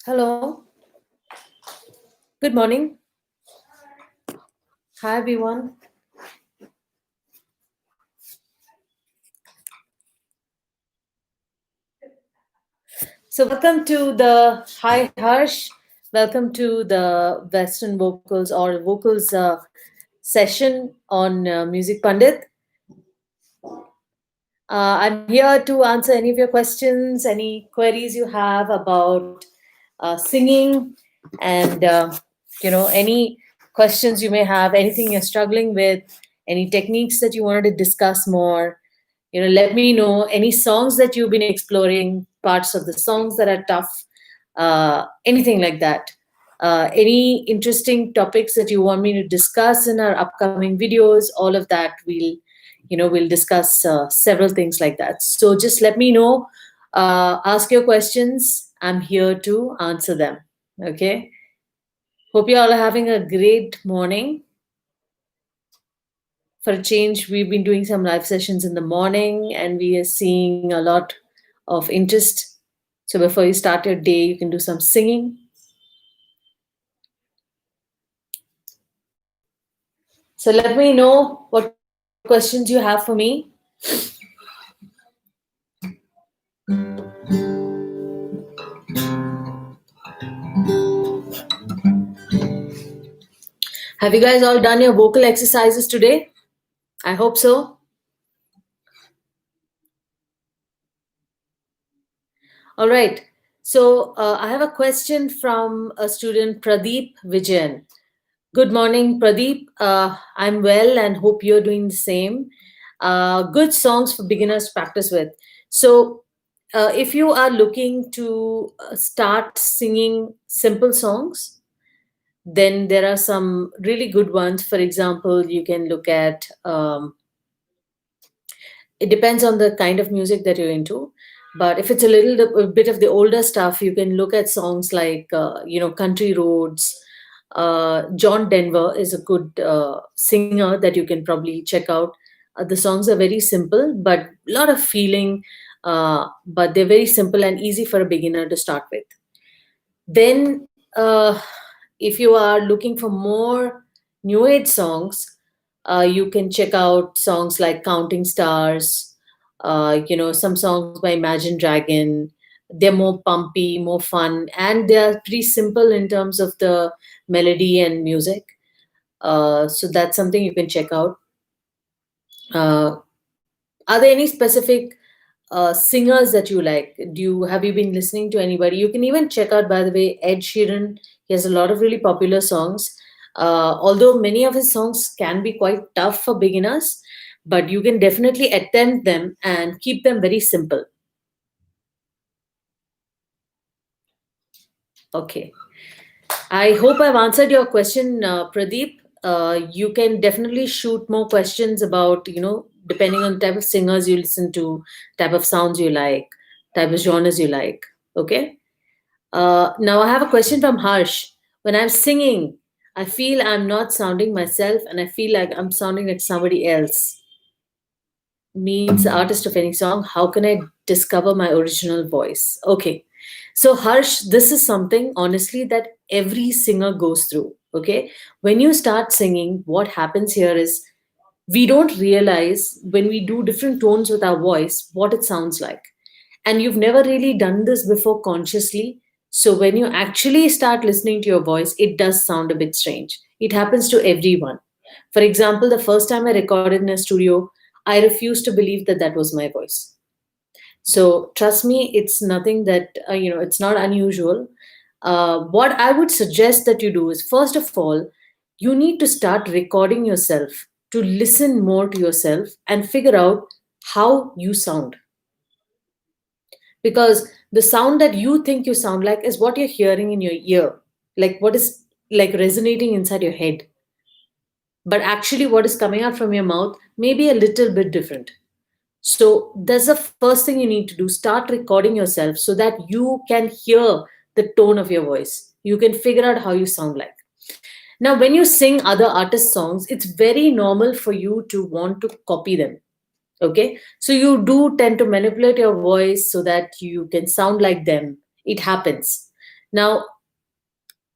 Hello, good morning. Hi, everyone. So, welcome to the Hi Harsh. Welcome to the Western vocals or vocals session on Music Pandit. I'm here to answer any of your questions, any queries you have about singing, and any questions you may have, anything you're struggling with, any techniques that you wanted to discuss more. Let me know any songs that you've been exploring, parts of the songs that are tough, anything like that. Any interesting topics that you want me to discuss in our upcoming videos, all of that we'll discuss several things like that. So just let me know, ask your questions. I'm here to answer them. Okay. Hope you all are having a great morning. For a change, we've been doing some live sessions in the morning and we are seeing a lot of interest. So before you start your day, you can do some singing. So let me know what questions you have for me. Have you guys all done your vocal exercises today? I hope so. All right. So I have a question from a student, Pradeep Vijayan. Good morning, Pradeep. I'm well and hope you're doing the same. Good songs for beginners to practice with. So, if you are looking to start singing simple songs, then there are some really good ones. For example, you can look at it depends on the kind of music that you're into. But if it's a bit of the older stuff, you can look at songs like Country Roads. John Denver is a good singer that you can probably check out. The songs are very simple but a lot of feeling, but they're very simple and easy for a beginner to start with. Then if you are looking for more new age songs, you can check out songs like Counting Stars, some songs by Imagine Dragon. They're more pumpy, more fun, and they're pretty simple in terms of the melody and music. So that's something you can check out. Uh, are there any specific singers that you like? Have you been listening to anybody? You can even check out, by the way, Ed Sheeran. He has a lot of really popular songs. Although many of his songs can be quite tough for beginners, but you can definitely attempt them and keep them very simple. Okay. I hope I've answered your question, Pradeep. You can definitely shoot more questions about, depending on the type of singers you listen to, type of sounds you like, type of genres you like. Okay. Now I have a question from Harsh. When I'm singing, I feel I'm not sounding myself and I feel like I'm sounding like somebody else. Means the artist of any song. How can I discover my original voice? Okay. So, Harsh, this is something honestly that every singer goes through. Okay. When you start singing, what happens here is we don't realize when we do different tones with our voice what it sounds like. And you've never really done this before consciously. So, when you actually start listening to your voice, it does sound a bit strange. It happens to everyone. For example, the first time I recorded in a studio, I refused to believe that that was my voice. So trust me, it's nothing that, it's not unusual. What I would suggest that you do is, first of all, you need to start recording yourself to listen more to yourself and figure out how you sound. Because the sound that you think you sound like is what you're hearing in your ear, like what is like resonating inside your head. But actually, what is coming out from your mouth may be a little bit different. So that's the first thing you need to do. Start recording yourself so that you can hear the tone of your voice. You can figure out how you sound like. Now, when you sing other artists' songs, it's very normal for you to want to copy them. Okay. So you do tend to manipulate your voice so that you can sound like them. It happens. Now,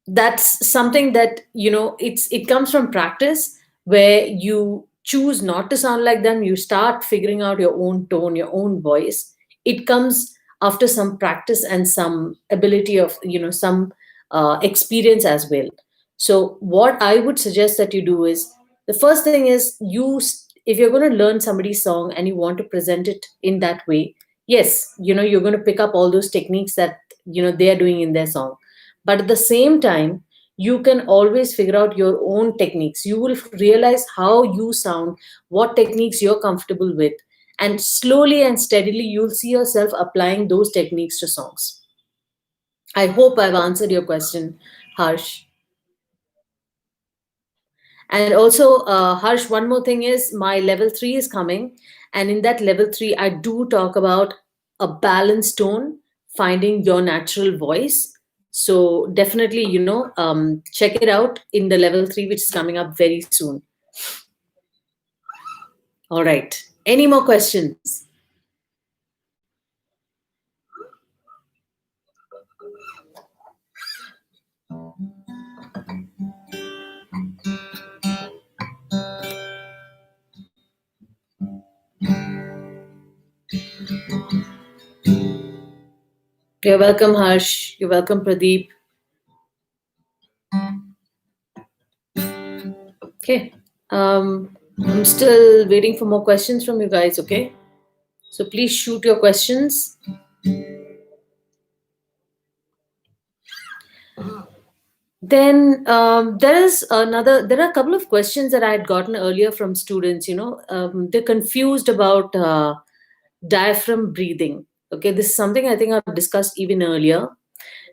that's something that, it comes from practice, where you choose not to sound like them. You start figuring out your own tone, your own voice. It comes after some practice and some ability of, some experience as well. So what I would suggest that you do is, the first thing is, if you're going to learn somebody's song and you want to present it in that way, yes, you're going to pick up all those techniques that, they are doing in their song. But at the same time, you can always figure out your own techniques. You will realize how you sound, what techniques you're comfortable with, and slowly and steadily you'll see yourself applying those techniques to songs. I hope I've answered your question, Harsh. And also, Harsh, one more thing is, my level 3 is coming. And in that level 3, I do talk about a balanced tone, finding your natural voice. So definitely, check it out in the level 3, which is coming up very soon. All right. Any more questions? You're welcome, Harsh. You're welcome, Pradeep. Okay. I'm still waiting for more questions from you guys, okay? So please shoot your questions. Then there are a couple of questions that I had gotten earlier from students. They're confused about diaphragm breathing. Okay, this is something I think I've discussed even earlier.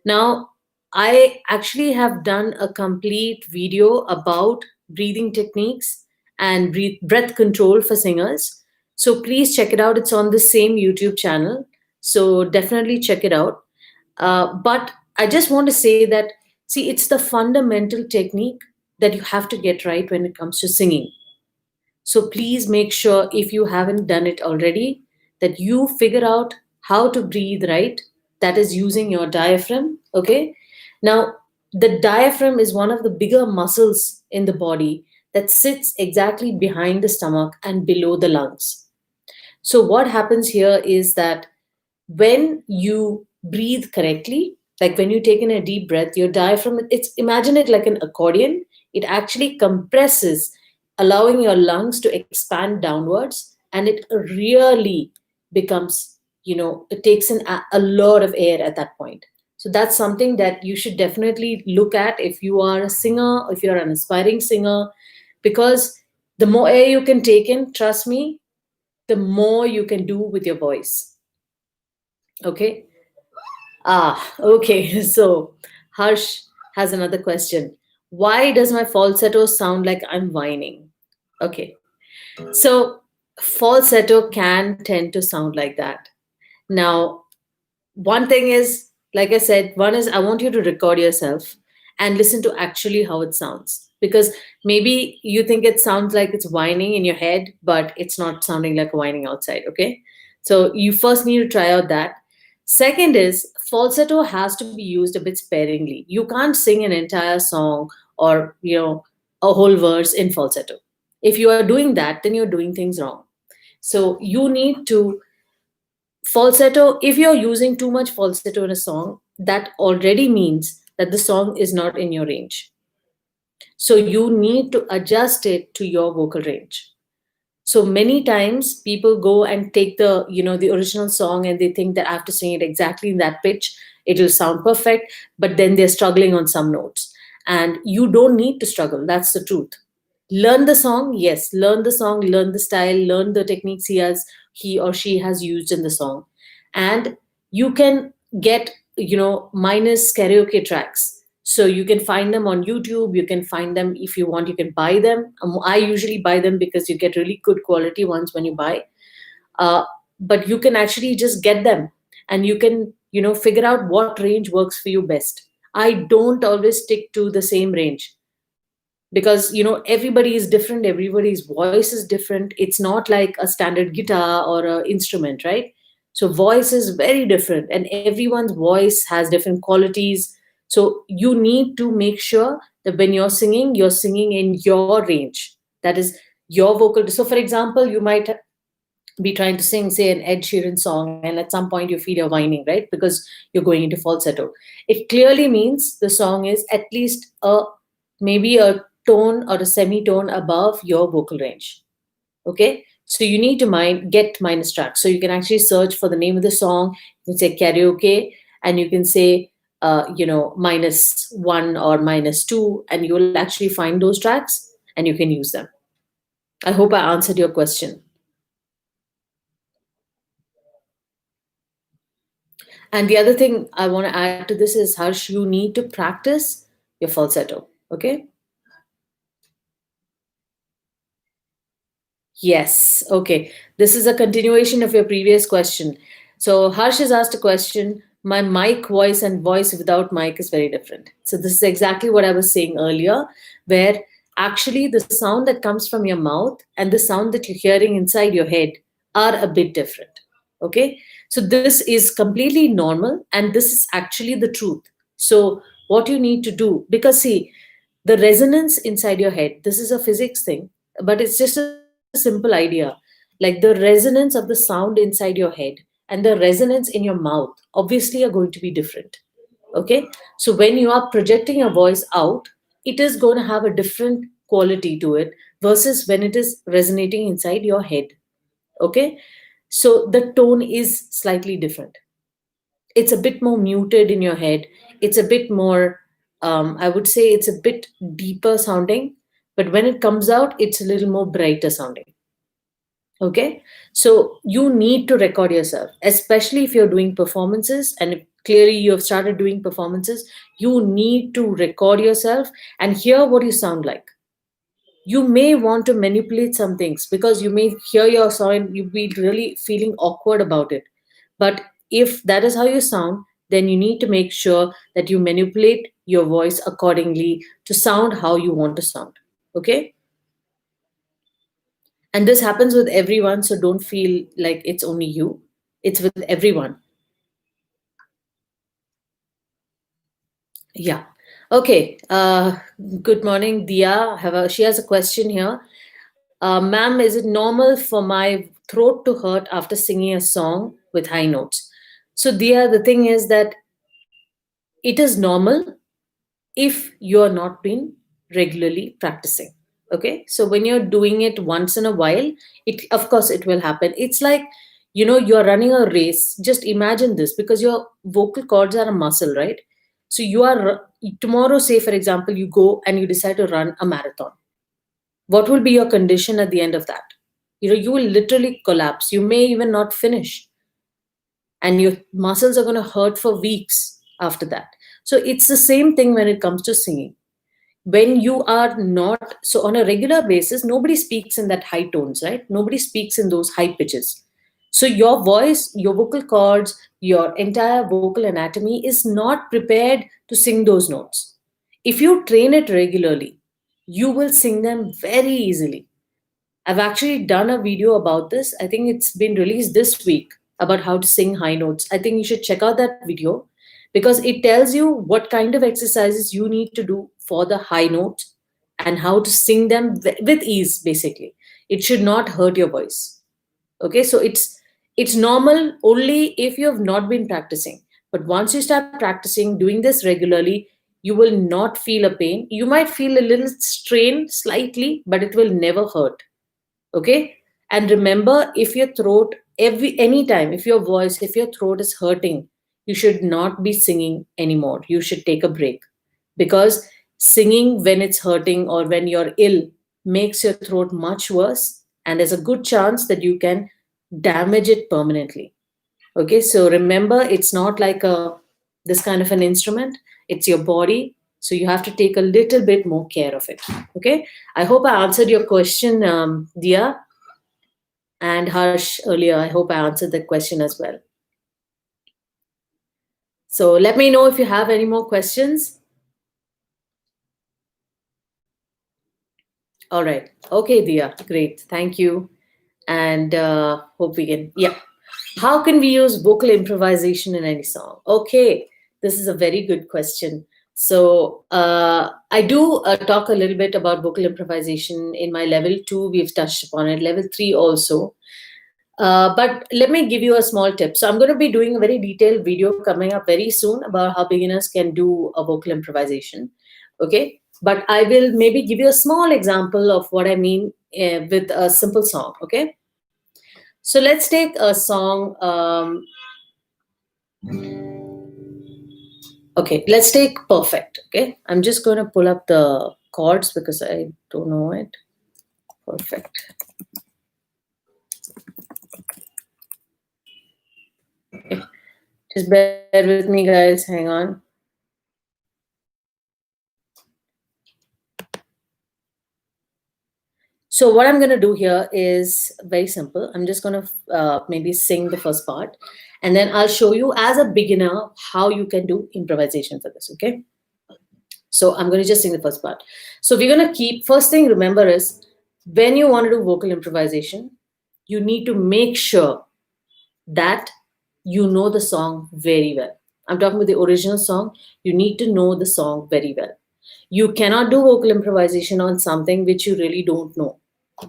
Now, I actually have done a complete video about breathing techniques and breath control for singers. So please check it out. It's on the same YouTube channel. So definitely check it out. But I just want to say that, see, it's the fundamental technique that you have to get right when it comes to singing. So please make sure, if you haven't done it already, that you figure out how to breathe right. That is using your diaphragm. Okay. Now, the diaphragm is one of the bigger muscles in the body that sits exactly behind the stomach and below the lungs. So, what happens here is that when you breathe correctly, like when you take in a deep breath, your diaphragm, it's, imagine it like an accordion. It actually compresses, allowing your lungs to expand downwards, and it really becomes, it takes in a lot of air at that point. So that's something that you should definitely look at if you are a singer, if you're an aspiring singer, because the more air you can take in, trust me, the more you can do with your voice. Okay. Okay. So Harsh has another question. Why does my falsetto sound like I'm whining? Okay. So falsetto can tend to sound like that. Now, one thing is, like I said, one is, I want you to record yourself and listen to actually how it sounds, because maybe you think it sounds like it's whining in your head, but it's not sounding like whining outside. Okay. So you first need to try out that. Second is, falsetto has to be used a bit sparingly. You can't sing an entire song, or a whole verse in falsetto. If you are doing that, then you're doing things wrong. So you need to falsetto. If you're using too much falsetto in a song, that already means that the song is not in your range. So you need to adjust it to your vocal range. So many times people go and take the original song, and they think that I have to sing it exactly in that pitch, it will sound perfect, but then they're struggling on some notes. And you don't need to struggle. That's the truth. Learn the song, yes, learn the song, learn the style, learn the techniques he or she has used in the song. And you can get, minus karaoke tracks. So you can find them on YouTube. You can find them, if you want, you can buy them. I usually buy them because you get really good quality ones when you buy. uh, but you can actually just get them, and you can, figure out what range works for you best. I don't always stick to the same range, because everybody is different, everybody's voice is different. It's not like a standard guitar or a instrument, right? So voice is very different, and everyone's voice has different qualities. So you need to make sure that when you're singing in your range. That is your vocal. So, for example, you might be trying to sing, say, an Ed Sheeran song, and at some point you feel you're whining, right? Because you're going into falsetto. It clearly means the song is at least maybe a tone or a semitone above your vocal range. Okay, so you need to get minus tracks. So you can actually search for the name of the song. You can say karaoke, and you can say -1 or -2, and you will actually find those tracks and you can use them. I hope I answered your question. And the other thing I want to add to this is, Harsh, you need to practice your falsetto. Okay. Yes. Okay. This is a continuation of your previous question. So Harsh has asked a question. My mic voice and voice without mic is very different. So this is exactly what I was saying earlier, where actually the sound that comes from your mouth and the sound that you're hearing inside your head are a bit different. Okay. So this is completely normal, and this is actually the truth. So what you need to do, because see, the resonance inside your head, this is a physics thing, but it's just a simple idea. Like the resonance of the sound inside your head and the resonance in your mouth obviously are going to be different. Okay, so when you are projecting your voice out, it is going to have a different quality to it versus when it is resonating inside your head. Okay, so the tone is slightly different. It's a bit more muted in your head. It's a bit more, I would say it's a bit deeper sounding, but when it comes out, it's a little more brighter sounding. Okay, so you need to record yourself, especially if you're doing performances, and if clearly you have started doing performances. You need to record yourself and hear what you sound like. You may want to manipulate some things because you may hear your song and you be really feeling awkward about it. But if that is how you sound, then you need to make sure that you manipulate your voice accordingly to sound how you want to sound. Okay, and this happens with everyone, so don't feel like it's only you. It's with everyone. Yeah. Okay. Good morning, Dia. She has a question here. Ma'am, is it normal for my throat to hurt after singing a song with high notes? So, Dia, the thing is that it is normal if you're not been regularly practicing. Okay, so when you're doing it once in a while, it of course it will happen. It's like, you're running a race. Just imagine this, because your vocal cords are a muscle, right? So you are tomorrow, say for example, you go and you decide to run a marathon. What will be your condition at the end of that? You will literally collapse. You may even not finish, and your muscles are going to hurt for weeks after that. So it's the same thing when it comes to singing. When you are not, so on a regular basis, nobody speaks in that high tones, right? Nobody speaks in those high pitches. So your voice, your vocal cords, your entire vocal anatomy is not prepared to sing those notes. If you train it regularly, you will sing them very easily. I've actually done a video about this. I think it's been released this week, about how to sing high notes. I think you should check out that video, because it tells you what kind of exercises you need to do for the high notes and how to sing them with ease, basically. It should not hurt your voice. Okay, so it's normal only if you have not been practicing. But once you start practicing, doing this regularly, you will not feel a pain. You might feel a little strain slightly, but it will never hurt. Okay, and remember, if your throat, anytime, if your voice, if your throat is hurting, you should not be singing anymore. You should take a break, because singing when it's hurting or when you're ill makes your throat much worse, and there's a good chance that you can damage it permanently. Okay, so remember, it's not like a this kind of an instrument. It's your body, so you have to take a little bit more care of it. Okay, I hope I answered your question, Dia, and Harsh earlier. I hope I answered that question as well. So let me know if you have any more questions. All right. Okay, Dia. Great. Thank you. And hope we can. Yeah. How can we use vocal improvisation in any song? Okay. This is a very good question. So I do talk a little bit about vocal improvisation in my level 2. We've touched upon it. Level 3 also. But let me give you a small tip. So I'm going to be doing a very detailed video coming up very soon about how beginners can do a vocal improvisation. Okay. But I will maybe give you a small example of what I mean with a simple song. Okay. So let's take a song. Okay, let's take Perfect. Okay, I'm just going to pull up the chords because I don't know it. Perfect. Okay. Just bear with me, guys. Hang on. So what I'm going to do here is very simple. I'm just going to maybe sing the first part, and then I'll show you as a beginner how you can do improvisation for this. Okay. So I'm going to just sing the first part. So we're going to keep, first thing remember is when you want to do vocal improvisation, you need to make sure that you know the song very well. I'm talking about the original song. You need to know the song very well. You cannot do vocal improvisation on something which you really don't know.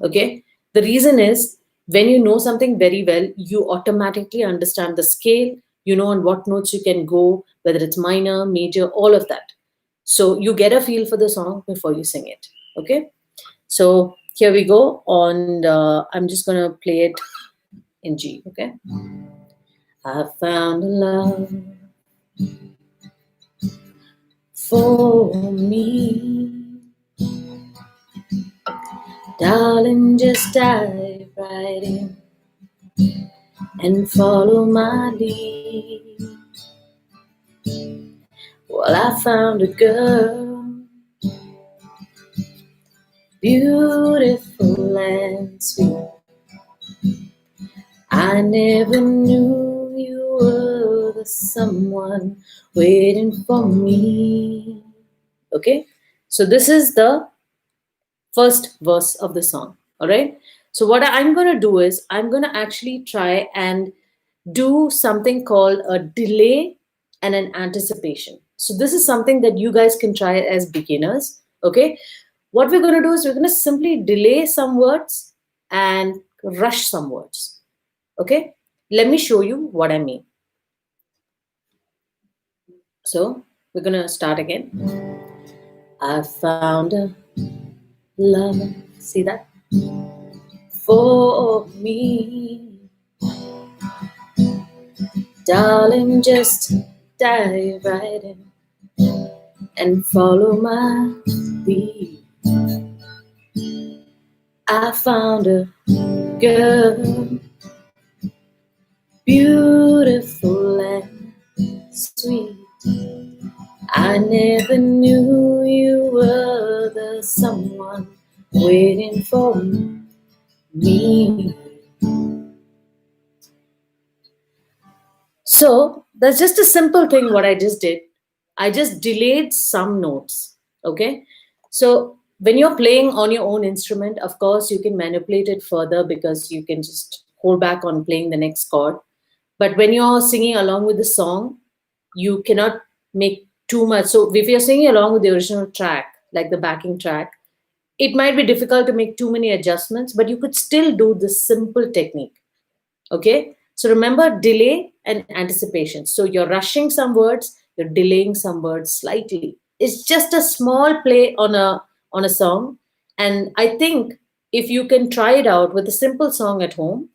Okay. The reason is when you know something very well, you automatically understand the scale, you know on what notes you can go, whether it's minor, major, all of that. So you get a feel for the song before you sing it. Okay. So here we go on. I'm just going to play it in G. Okay. I found a love for me. Darling, just dive right in and follow my lead. Well, I found a girl, beautiful and sweet. I never knew you were the someone waiting for me. Okay, so this is the first verse of the song. All right. So what I'm going to do is I'm going to actually try and do something called a delay and an anticipation. So this is something that you guys can try as beginners. Okay. What we're going to do is we're going to simply delay some words and rush some words. Okay. Let me show you what I mean. So we're going to start again. I found a love. See that? For me, darling, just dive right in and follow my lead. I found a girl, beautiful and sweet. I never knew you were the someone waiting for me. So that's just a simple thing what I just did. I just delayed some notes. Okay. So when you're playing on your own instrument, of course, you can manipulate it further because you can just hold back on playing the next chord. But when you're singing along with the song, you cannot make too much. So if you're singing along with the original track, like the backing track, it might be difficult to make too many adjustments, but you could still do this simple technique. Okay. So remember delay and anticipation. So you're rushing some words, you're delaying some words slightly. It's just a small play on a song. And I think if you can try it out with a simple song at home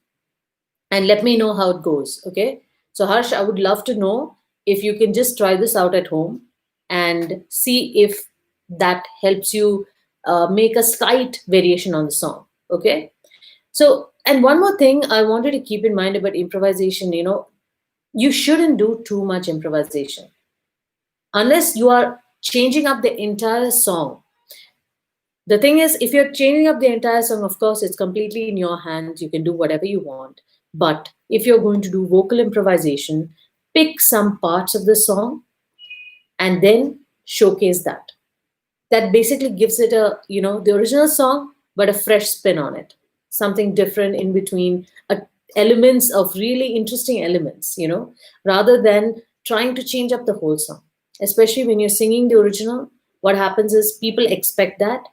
and let me know how it goes. Okay. So Harsh, I would love to know if you can just try this out at home and see if that helps you make a slight variation on the song. Okay. So, and one more thing I wanted to keep in mind about improvisation, you shouldn't do too much improvisation unless you are changing up the entire song. The thing is, if you're changing up the entire song, of course, it's completely in your hands. You can do whatever you want. But if you're going to do vocal improvisation, pick some parts of the song and then showcase that. That basically gives it the original song, but a fresh spin on it. Something different in between, elements of really interesting elements, rather than trying to change up the whole song. Especially when you're singing the original, what happens is people expect that.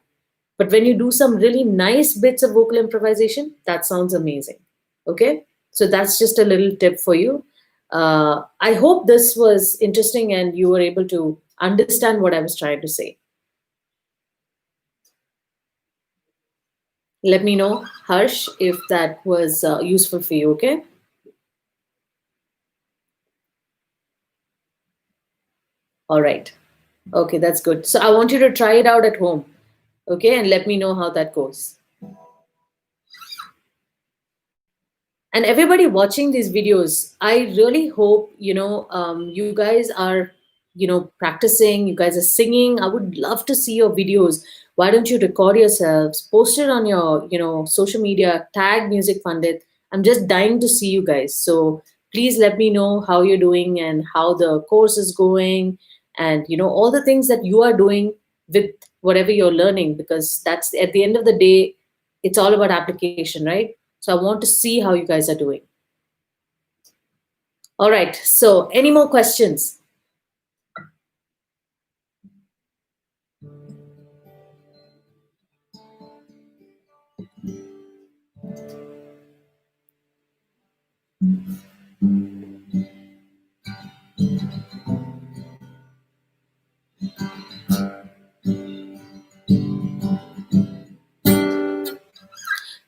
But when you do some really nice bits of vocal improvisation, that sounds amazing. Okay? So that's just a little tip for you. I hope this was interesting and you were able to understand what I was trying to say. Let me know, Harsh, if that was useful for you, okay? All right. Okay, that's good. So I want you to try it out at home, okay? And let me know how that goes. And everybody watching these videos, I really hope, you guys are, practicing, you guys are singing. I would love to see your videos. Why don't you record yourselves, post it on your, social media, tag Music Pandit. I'm just dying to see you guys. So please let me know how you're doing and how the course is going, and all the things that you are doing with whatever you're learning, because that's at the end of the day, it's all about application, right? So I want to see how you guys are doing. All right. So any more questions?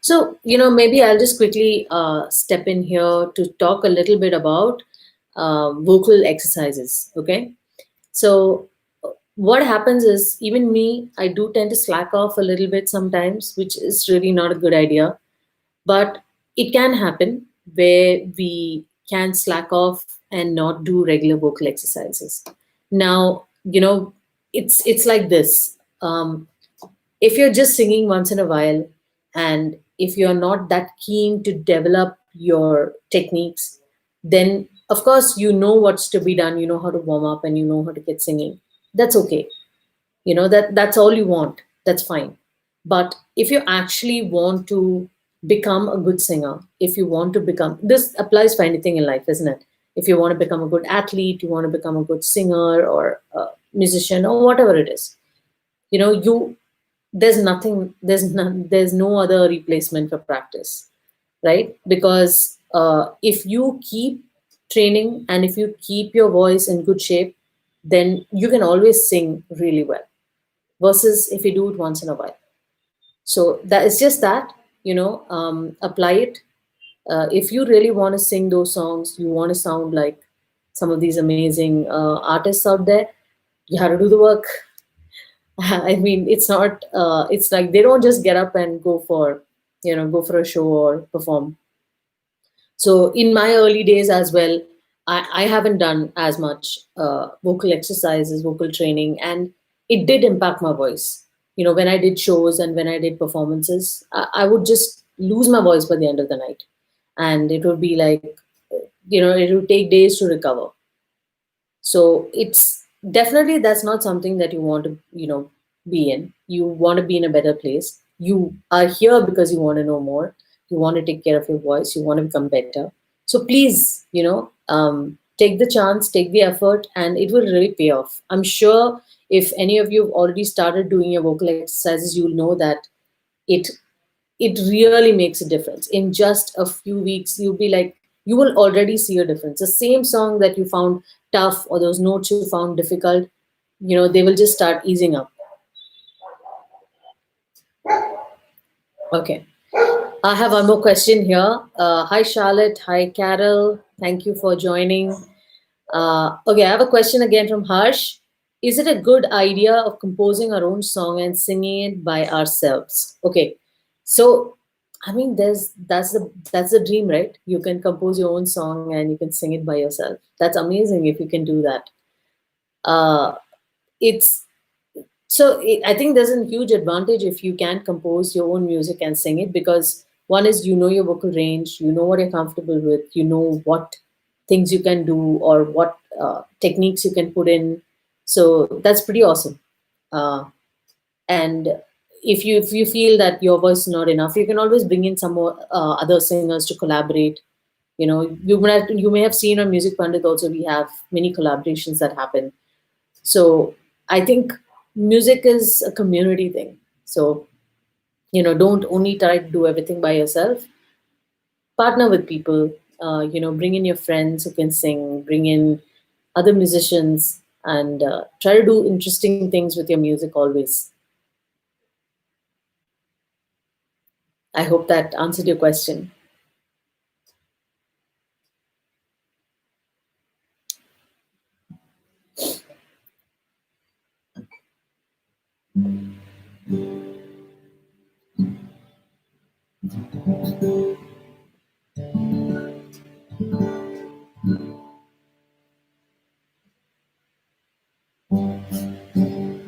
So, maybe I'll just quickly step in here to talk a little bit about vocal exercises. Okay. So, what happens is, even me, I do tend to slack off a little bit sometimes, which is really not a good idea. But it can happen where we can slack off and not do regular vocal exercises. Now, it's like this. If you're just singing once in a while, and if you're not that keen to develop your techniques, then of course you know what's to be done, you know how to warm up, and you know how to get singing. That's okay. That's all you want. That's fine. But if you actually want to become a good singer, if you want to become, this applies for anything in life, isn't it? If you want to become a good athlete, you want to become a good singer or a musician or whatever it is, you there's no other replacement for practice, right? Because if you keep training and if you keep your voice in good shape, then you can always sing really well, versus if you do it once in a while. So that is just that, apply it. If you really want to sing those songs, you want to sound like some of these amazing artists out there, you have to do the work. I mean, it's not. It's like they don't just get up and go for a show or perform. So in my early days as well, I haven't done as much vocal exercises, vocal training, and it did impact my voice. When I did shows and when I did performances, I would just lose my voice by the end of the night, and it would be like, it would take days to recover. So it's definitely, that's not something that you want to, be in. You want to be in a better place. You are here because you want to know more. You want to take care of your voice. You want to become better. So please, take the chance, take the effort, and it will really pay off. I'm sure if any of you have already started doing your vocal exercises, you'll know that it it really makes a difference. In just a few weeks, you'll be like, you will already see a difference. The same song that you found tough, or those notes you found difficult, they will just start easing up. Okay. I have one more question here. Hi, Charlotte. Hi, Carol. Thank you for joining. Okay, I have a question again from Harsh. Is it a good idea of composing our own song and singing it by ourselves? Okay, so I mean, that's the dream, right? You can compose your own song and you can sing it by yourself. That's amazing if you can do that. Uh, it's I think there's a huge advantage if you can compose your own music and sing it, because one is, your vocal range, you know what you're comfortable with, you know what things you can do, or what techniques you can put in. So that's pretty awesome. And if you feel that your voice is not enough, you can always bring in some more other singers to collaborate. You may have seen on Music Pandit also, we have many collaborations that happen. So I think music is a community thing. So, don't only try to do everything by yourself. Partner with people. Bring in your friends who can sing. Bring in other musicians, and try to do interesting things with your music always. I hope that answered your question.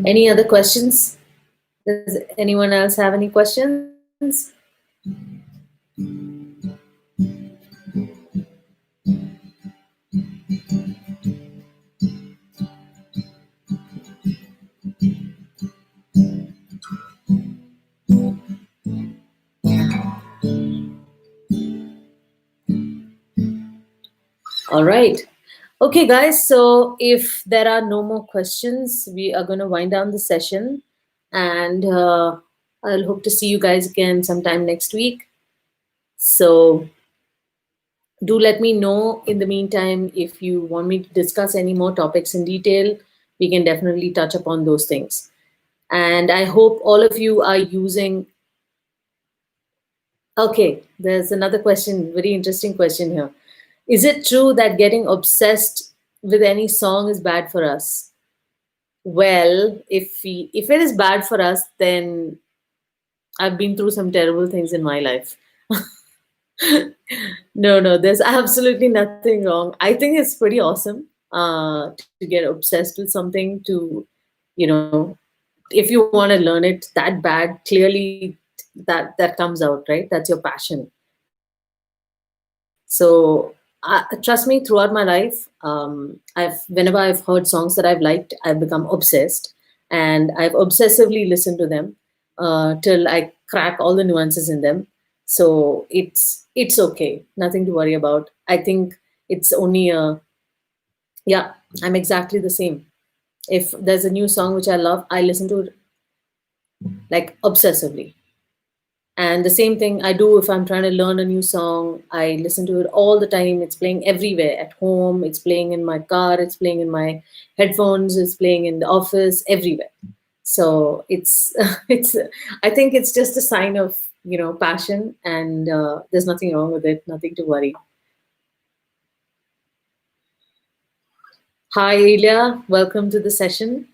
Any other questions? Does anyone else have any questions? All right. Okay, guys. So if there are no more questions, we are going to wind down the session. And I'll hope to see you guys again sometime next week. So do let me know in the meantime if you want me to discuss any more topics in detail. We can definitely touch upon those things. And I hope all of you are using. Okay, there's another question, very interesting question here. Is it true that getting obsessed with any song is bad for us? Well, if it is bad for us, then I've been through some terrible things in my life. No, no, there's absolutely nothing wrong. I think it's pretty awesome to get obsessed with something. You know, if you want to learn it that bad, clearly that comes out, right? That's your passion. So trust me, throughout my life, whenever I've heard songs that I've liked, I've become obsessed, and I've obsessively listened to them till I crack all the nuances in them. So it's okay, nothing to worry about. I think it's only a yeah. I'm exactly the same. If there's a new song which I love, I listen to it like obsessively. And the same thing I do if I'm trying to learn a new song. I listen to it all the time. It's playing everywhere at home, it's playing in my car, it's playing in my headphones, it's playing in the office, everywhere. So it's, it's, I think it's just a sign of, passion, and there's nothing wrong with it, nothing to worry. Hi, Ilya. Welcome to the session.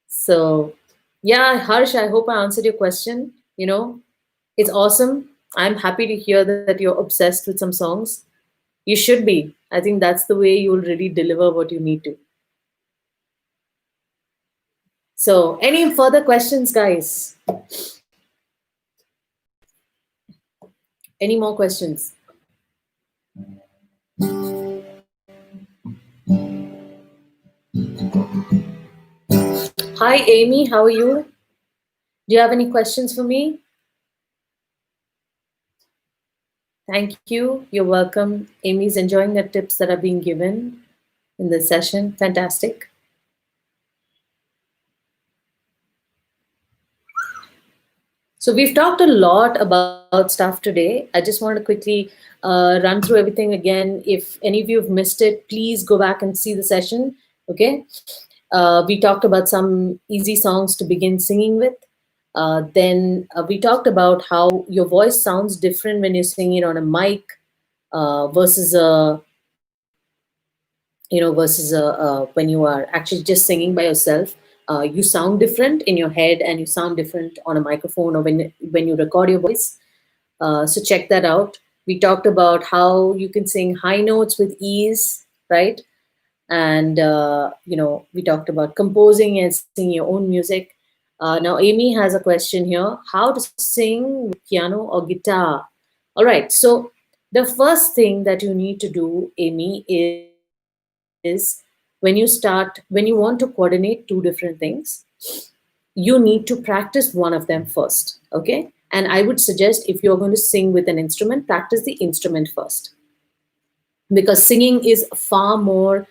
So, yeah, Harsh, I hope I answered your question. It's awesome. I'm happy to hear that you're obsessed with some songs. You should be. I think that's the way you'll really deliver what you need to. So, any further questions, guys? Any more questions? Hi, Amy. How are you? Do you have any questions for me? Thank you. You're welcome. Amy's enjoying the tips that are being given in the session. Fantastic. So we've talked a lot about stuff today. I just want to quickly run through everything again. If any of you have missed it, please go back and see the session. Okay. We talked about some easy songs to begin singing with. Then we talked about how your voice sounds different when you're singing on a mic versus when you are actually just singing by yourself. You sound different in your head, and you sound different on a microphone, or when you record your voice. So check that out. We talked about how you can sing high notes with ease, right? And we talked about composing and singing your own music. Now Amy has a question here: how to sing with piano or guitar? All right, so the first thing that you need to do, Amy, is when you want to coordinate two different things, you need to practice one of them first. Okay, and I would suggest, if you're going to sing with an instrument, practice the instrument first, because singing is far more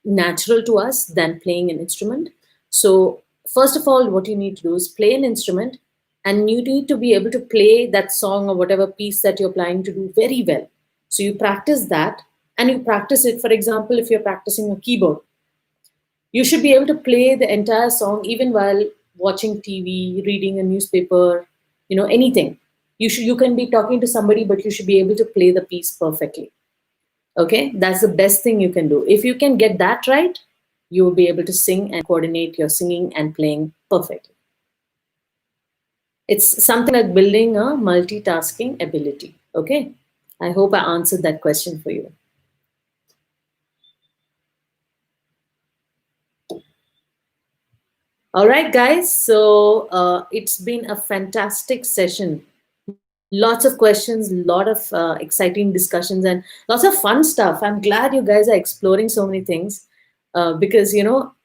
natural to us than playing an instrument. So, first of all, what you need to do is play an instrument, and you need to be able to play that song or whatever piece that you're planning to do very well. So, you practice that, and you practice it. For example, if you're practicing a keyboard, you should be able to play the entire song even while watching TV, reading a newspaper, anything. You can be talking to somebody, but you should be able to play the piece perfectly. Okay, that's the best thing you can do. If you can get that right, you will be able to sing and coordinate your singing and playing perfectly. It's something like building a multitasking ability. Okay, I hope I answered that question for you. All right, guys. So it's been a fantastic session. Lots of questions, lot of exciting discussions, and lots of fun stuff. I'm glad you guys are exploring so many things, because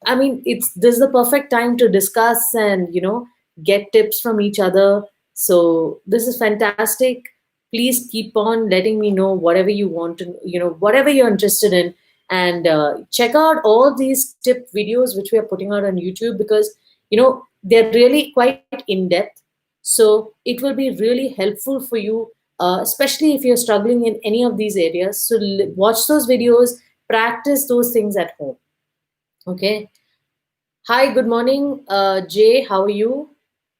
I mean, it's this is the perfect time to discuss and get tips from each other. So this is fantastic. Please keep on letting me know whatever you want to, whatever you're interested in, and check out all these tip videos which we are putting out on YouTube, because they're really quite in depth. So it will be really helpful for you, especially if you're struggling in any of these areas. So watch those videos, practice those things at home. Okay. Hi, good morning, Jay. How are you?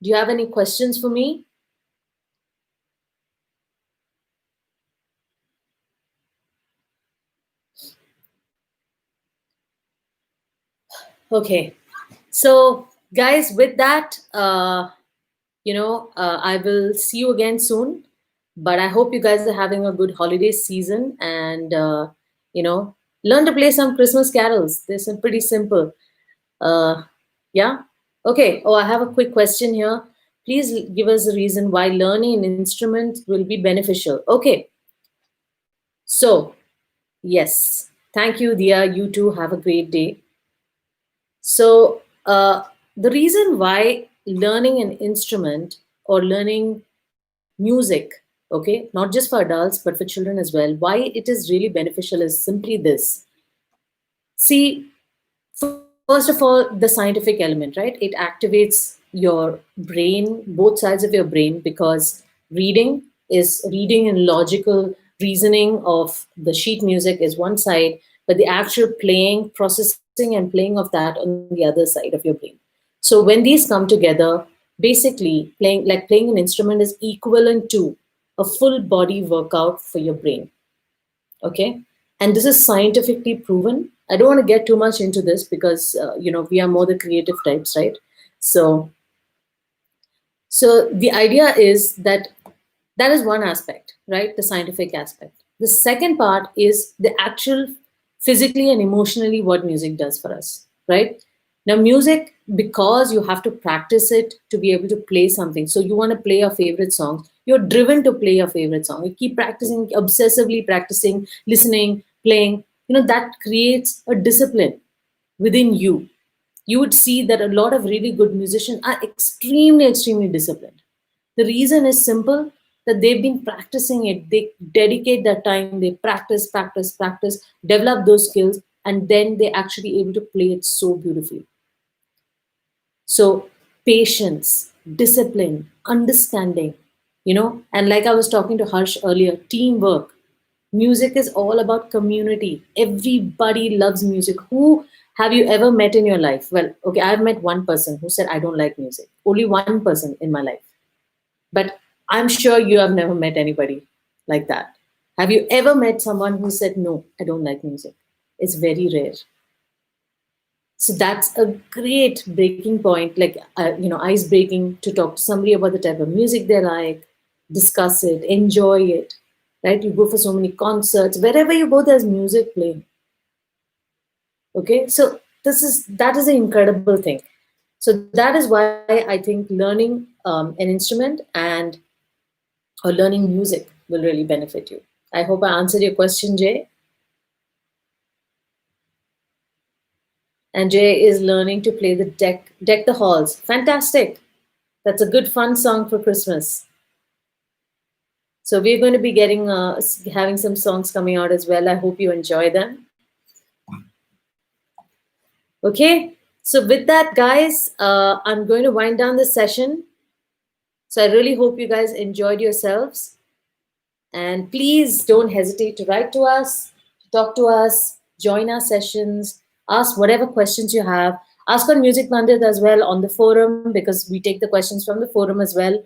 Do you have any questions for me? Okay. So, guys, with that, I will see you again soon. But I hope you guys are having a good holiday season, and you know, learn to play some Christmas carols. They're pretty simple. Uh, yeah. Okay. Oh, I have a quick question here. Please give us a reason why learning an instrument will be beneficial. Okay. So, yes. Thank you, Dia. You too. Have a great day. So, the reason why learning an instrument or learning music, okay, not just for adults but for children as well, why it is really beneficial is simply this. See, first of all, the scientific element, right? It activates your brain, both sides of your brain, because reading is reading and logical reasoning of the sheet music is one side, but the actual playing, processing, and playing of that on the other side of your brain. So when these come together, basically playing an instrument is equivalent to a full body workout for your brain. Okay, and this is scientifically proven. I don't want to get too much into this because we are more the creative types, right? So so the idea is that that is one aspect, right? The scientific aspect. The second part is the actual physically and emotionally what music does for us, right? Now, music, because you have to practice it to be able to play something. So, you want to play your favorite song, you're driven to play your favorite song. You keep practicing, obsessively practicing, listening, playing. That creates a discipline within you. You would see that a lot of really good musicians are extremely, extremely disciplined. The reason is simple, that they've been practicing it. They dedicate their time, they practice, practice, practice, develop those skills, and then they're actually able to play it so beautifully. So, patience, discipline, understanding, and like I was talking to Harsh earlier, teamwork. Music is all about community. Everybody loves music. Who have you ever met in your life? Well, okay, I've met one person who said, I don't like music. Only one person in my life. But I'm sure you have never met anybody like that. Have you ever met someone who said, no, I don't like music? It's very rare. So that's a great breaking point, like, ice breaking, to talk to somebody about the type of music they like, discuss it, enjoy it, right? You go for so many concerts, wherever you go, there's music playing. Okay, so that is an incredible thing. So that is why I think learning an instrument and or learning music will really benefit you. I hope I answered your question, Jay. And Jay is learning to play the deck the halls. Fantastic. That's a good fun song for Christmas. So we're going to be getting having some songs coming out as well. I hope you enjoy them. Okay, so with that, guys, I'm going to wind down the session. So I really hope you guys enjoyed yourselves. And please don't hesitate to write to us, to talk to us, join our sessions, ask whatever questions you have. Ask on Music Pandit as well on the forum, because we take the questions from the forum as well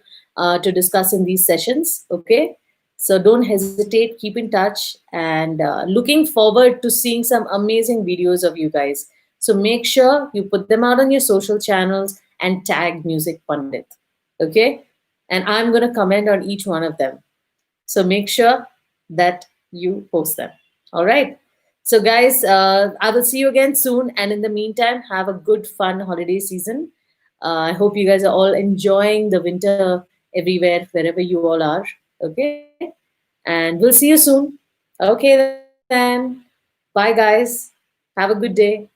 to discuss in these sessions. Okay. So don't hesitate, keep in touch, and looking forward to seeing some amazing videos of you guys. So make sure you put them out on your social channels and tag Music Pandit. Okay. And I'm going to comment on each one of them. So make sure that you post them. All right. So, guys, I will see you again soon. And in the meantime, have a good, fun holiday season. I hope you guys are all enjoying the winter everywhere, wherever you all are. Okay. And we'll see you soon. Okay, then. Bye, guys. Have a good day.